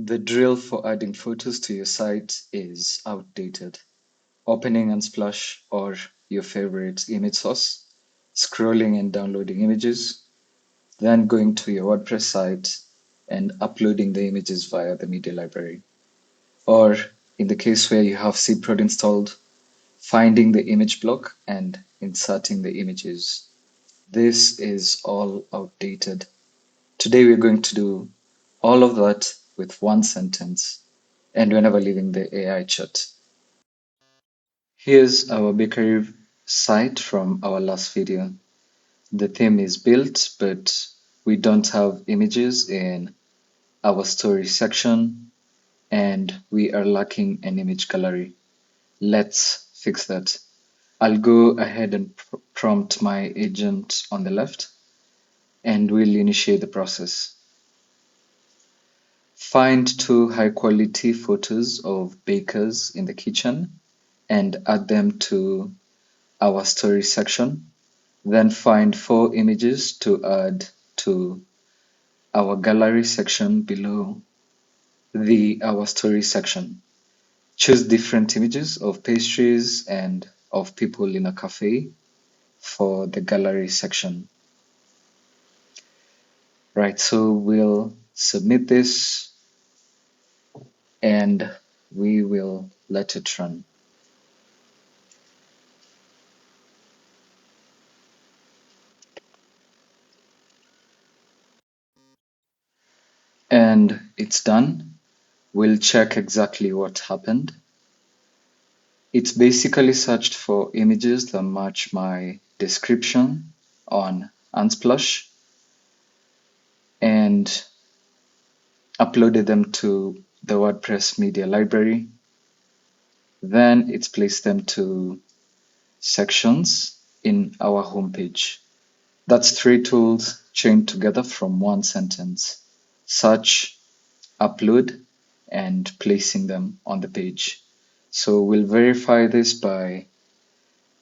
The drill for adding photos to your site is outdated. Opening Unsplash or your favorite image source, scrolling and downloading images, then going to your WordPress site and uploading the images via the media library. Or in the case where you have SeedProd installed, finding the image block and inserting the images. This is all outdated. Today we're going to do all of that with one sentence and we're never leaving the AI chat. Here's our bakery site from our last video. The theme is built, but we don't have images in our story section and we are lacking an image gallery. Let's fix that. I'll go ahead and prompt my agent on the left and we'll initiate the process. Find two high quality photos of bakers in the kitchen and add them to our story section. Then find 4 images to add to our gallery section below our story section. Choose different images of pastries and of people in a cafe for the gallery section. Right, so we'll submit this and we will let it run. And it's done. We'll check exactly what happened. It's basically searched for images that match my description on Unsplash and uploaded them to the WordPress media library. Then it's placed them to sections in our homepage. That's 3 tools chained together from one sentence: search, upload, and placing them on the page. So we'll verify this by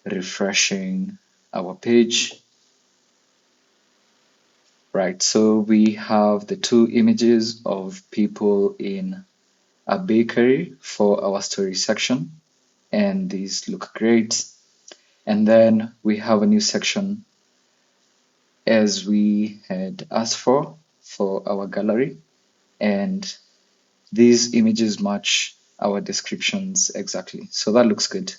refreshing our page. Right, so we have the 2 images of people in a bakery for our story section, and these look great. And then we have a new section as we had asked for our gallery, and these images match our descriptions exactly. So that looks good.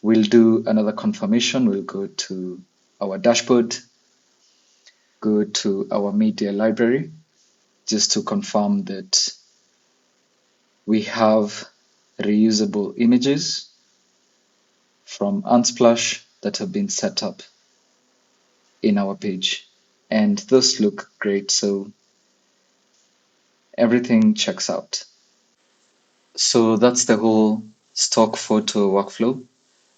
We'll do another confirmation. We'll go to our dashboard, go to our media library, just to confirm that we have reusable images from Unsplash that have been set up in our page. And those look great, so everything checks out. So that's the whole stock photo workflow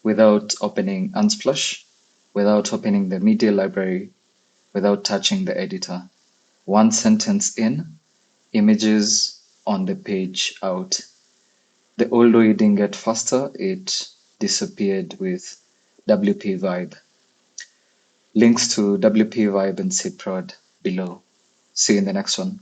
without opening Unsplash, without opening the media library, without touching the editor. One sentence in, images on the page out. The old way didn't get faster, it disappeared with WPVibe. Links to WPVibe and SeedProd below. See you in the next one.